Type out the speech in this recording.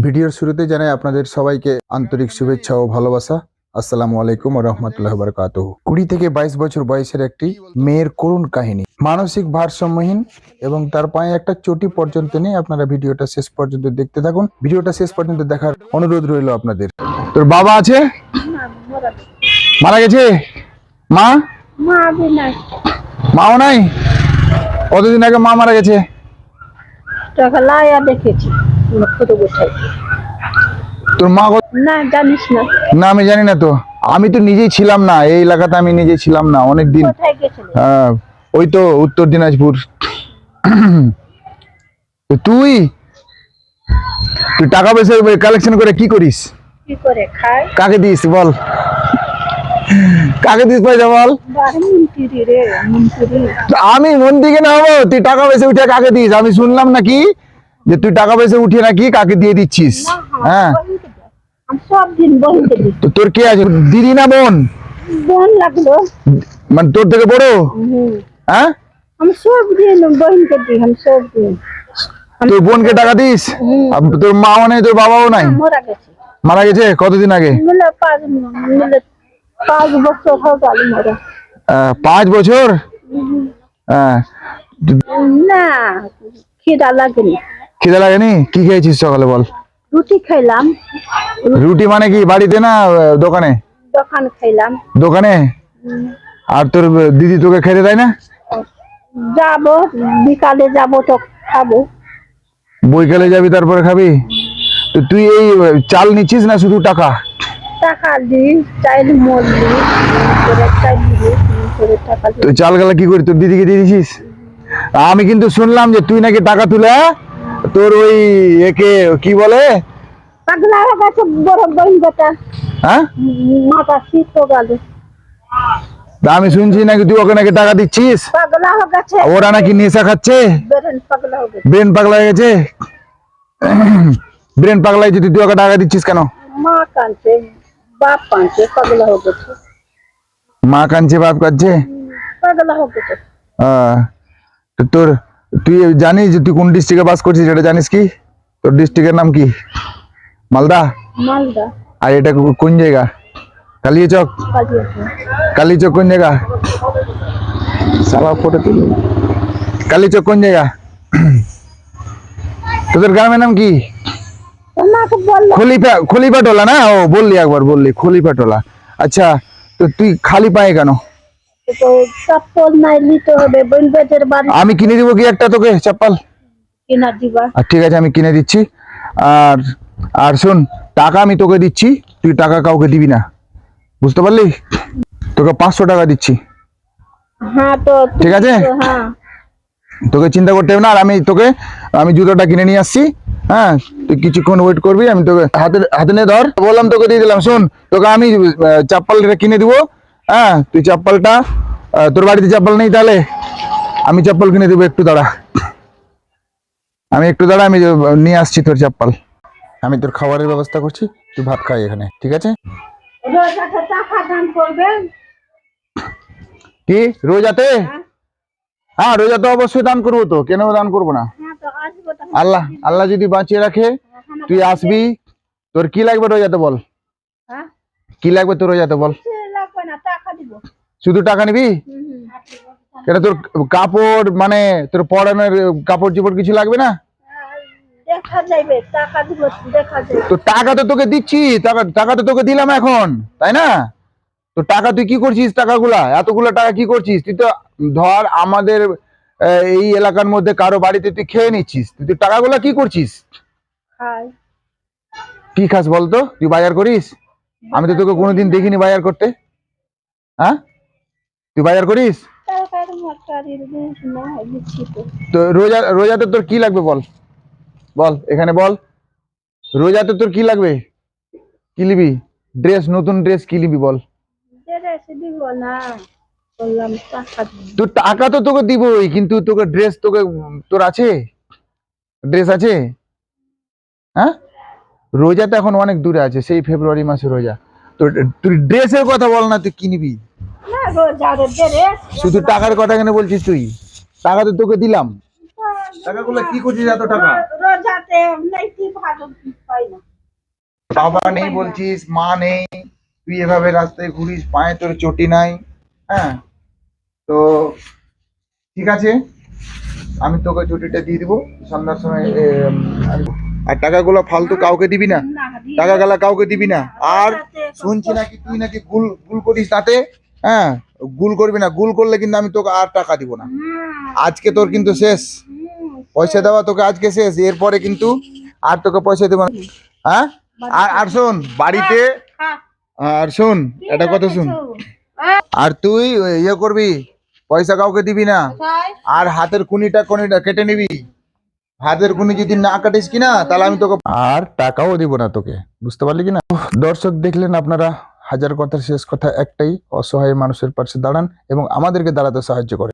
ভিডিওর শুরুতে জানাই আপনাদের সবাইকে আন্তরিক শুভেচ্ছা ও ভালোবাসা। আসসালামু আলাইকুম ওয়া রাহমাতুল্লাহি ওয়া বারাকাতুহু। 20 থেকে 22 বছর বয়সের একটি মেয়ের করুণ কাহিনী, মানসিক ভারসাম্যহীন এবং তার পায়ে একটা চটি পর্যন্ত নেই। আপনারা ভিডিওটা শেষ পর্যন্ত দেখতে থাকুন। ভিডিওটা শেষ পর্যন্ত দেখার অনুরোধ রইল আপনাদের। তোর বাবা আছে? মারা গেছে? মা? মাও নাই? কতদিন আগে মা মারা গেছে? দেখেছি তোর মা না, জানিস না? না, আমি জানি না তো। আমি তো নিজেই ছিলাম না এই এলাকাতে, আমি নিজেই ছিলাম না অনেকদিন। কোথায় গেছিলি? ওই তো উত্তর দিনাজপুর। তো তুই তুই টাকা পয়সা কালেকশন করে কি করিস? কি করে খায়? কাকে দিস বল? কাকে দিস পয়সা বল? মন্ত্রী রে, মন্ত্রী। আমি মন্ত্রী কেন হবো? তুই টাকা পয়সা উঠে কাকে দিস? আমি শুনলাম নাকি যে তুই টাকা পয়সা উঠিয়ে নাকি কাকে দিয়ে দিচ্ছিস। হ্যাঁ, আমি সব দিন বহিতে দিই। তো তোর কে আছে, দিদি না বোন? বোন লাগলো। মানে তোর থেকে বড়? হ্যাঁ, আমি সব দিন বহিনকে দিই, আমি সব দিন। তোর বোনকে টাকা দিস? তোর মাও নেই, তোর বাবাও নাই? মারা গেছে। মারা গেছে কতদিন আগে? মিলে 5 বছর হয়ে গেল মারা। 5 বছর? হ্যাঁ। না, খিদা লাগেনি। খিদে লাগেনি? কি খেয়েছিস সকালে বল? রুটি খাইলাম। রুটি মানে কি বাড়িতে না দোকানে? দোকান খাইলাম। দোকানে? আর তোর দিদি তোকে খেতে দেয় না? যাবো, বিকালে যাবো তো খাবো। বৈকালে যাবি তারপরে খাবি? তো তুই এই চাল নিচ্ছিস না শুধু টাকা? টাকা দিই, চাইলে মোল দিই, টাকা দিই। তুই চাল গালা কি করি তোর দিদিকে দিয়ে দিছিস? আমি কিন্তু শুনলাম যে তুই নাকি টাকা তুলে তোর ওই একে কি বলে পাগলা হয়ে গেছে বড় বইন বেটা। হ্যাঁ, মাথা শীত হয়ে গেল। আমি শুনছি নাকি তুই ওকে নাকি টাকা দিচ্ছিস। পাগলা হয়ে গেছে। ওরা নাকি নেশা খাচ্ছে, বেরেন পাগলা হয়ে গেছে। ব্রেন পাগলা হয়ে গেছে। ব্রেন পাগলা হয়েছে, তুই ওকে টাকা দিচ্ছিস কেন? মা কাঁদছে, বাপ কাঁদছে, পাগলা হয়ে গেছে। মা কাঁদছে, বাপ কাঁদছে, পাগলা হয়ে গেছে। তো তুই জানিস যে তুই কোন ডিস্ট্রিক্টে বাস করছিস? এটা জানিস কি? তোর ডিস্ট্রিক্টের নাম কি? মালদা? মালদা। আর এটা কোন জায়গা? কালিয়াচক? কালিয়াচক কোন জায়গা? সারা ফটো তুল। কালিয়াচক কোন জায়গা? তোদের গ্রামের নাম কি? খলিফাটোলা না? ও বললি, একবার বললি খলিফাটোলা। আচ্ছা, তো তুই খালি পায়ে কেন? তো চপ্পল নাই নিতে হবে, বোন বেজের বাড়ি। আমি কিনে দিব কি একটা তোকে চপ্পল? কিনা দিবা? ঠিক আছে, আমি কিনে দিচ্ছি। আর আর শোন, টাকা আমি তোকে দিচ্ছি, তুই টাকা কাউকে দিবি না, বুঝতে পারলি? তোকে 500 টাকা দিচ্ছি। হ্যাঁ, তো ঠিক আছে? হ্যাঁ, তোকে চিন্তা করতে হবে না। আর আমি জুতোটা কিনে নিয়ে আসছি। হ্যাঁ, তুই কিছুক্ষণ ওয়েট করবি, আমি তোকে হাতে নিয়ে ধর বললাম, তোকে দিয়ে দিলাম। শোন, তোকে আমি চপ্পলটা কিনে দিব। হ্যাঁ, তুই চপ্পলটা, তোর বাড়িতে চপ্পল নেই তাহলে আমি চপ্পল কিনে দেবো। একটু দাঁড়া, আমি নিয়ে আসছি তোর চপ্পল। আমি তোর খাবারের ব্যবস্থা করছি, তুই ভাত খাই এখানে, ঠিক আছে? টাকা দান করবে কি রোজাতে? হ্যাঁ, রোজাতে অবশ্যই দান করবো, তো কেন দান করবো না? আল্লাহ যদি বাঁচিয়ে রাখে তুই আসবি। তোর কি লাগবে রোজাতে বল? কি লাগবে তোর রোজাতে বল? শুধু টাকা নিবি? এটা তোর কাপড়, মানে তোর পড়ানোর কাপড় চোপড় কিছু লাগবে না? দেখা যাবে, টাকা দিব, দেখা যাবে। তো টাকা তো তোকে দিচ্ছি, টাকা তো তোকে দিলাম এখন, তাই না? তো টাকা তুই কি করছিস? টাকাগুলা, এতগুলো টাকা কি করছিস? তুই তো ধর আমাদের এই এলাকার মধ্যে কারো বাড়িতে তুই খেয়ে নিচ্ছিস, তুই টাকাগুলা কি করছিস? কি খাস বলতো? তুই বাজার করিস? আমি তো তোকে কোনোদিন দেখিনি বাজার করতে। হ্যাঁ, তুই বাজার করিস? তো রোজাতে তোর কি লাগবে বল? বল এখানে বল, রোজাতে তোর কি লাগবে? কি নিবি? ড্রেস, নতুন ড্রেস কি নিবি বল? তোর টাকা তো তোকে দিবই, কিন্তু তোকে ড্রেস, তোর আছে ড্রেস আছে? হ্যাঁ, রোজা তো এখন অনেক দূরে আছে, সেই ফেব্রুয়ারি মাসে রোজা। তো তুই ড্রেসের কথা বল না, তুই কি নিবি? শুধু টাকার কথা কেন বলছিস তুই? টাকা তো তোকে দিলাম, টাকাগুলো কি করছিস এত টাকা? যাতে নাই কি ভালো পাই না। বাবা নেই বলছিস, মা নেই, তুই এভাবে রাস্তায় ঘুরিস, পায়ে তোর চটি নাই। হ্যাঁ, তো ঠিক আছে, আমি তোকে ছুটিটা দিয়ে দিব সন্ধ্যার সময়। আর টাকাগুলো ফালতু কাউকে দিবি না, না দিয়ে টাকাগুলা কাউকে দিবি না। আর শুনছি নাকি তুই নাকি গুল গুল করিস তাতে। হ্যাঁ, গুল করবি না, গুল করলে কিন্তু আমি তোকে আর টাকা দিব না। আজকে তোর কিন্তু শেষ, পয়সা দেওয়া তোকে আজকে শেষ, এরপরে কিন্তু আর তোকে পয়সা দেবো না। হ্যাঁ, আর আর শোন বাড়িতে, আর শোন এটা কথা শুন, আর তুই ইয়ে করবি, পয়সা কাউকে দিবি না। আর হাতের কুনিটা কুনিটা কেটে নিবি, হাতের কুনি যদি না কাটিস কিনা তাহলে আমি তোকে আর টাকাও দিব না তোকে, বুঝতে পারলি কিনা? দর্শক দেখলেন আপনারা, হাজার কথার শেষ কথা একটাই, অসহায় মানুষের পাশে দাঁড়ান এবং আমাদেরকে দাঁড়াতে সাহায্য করে।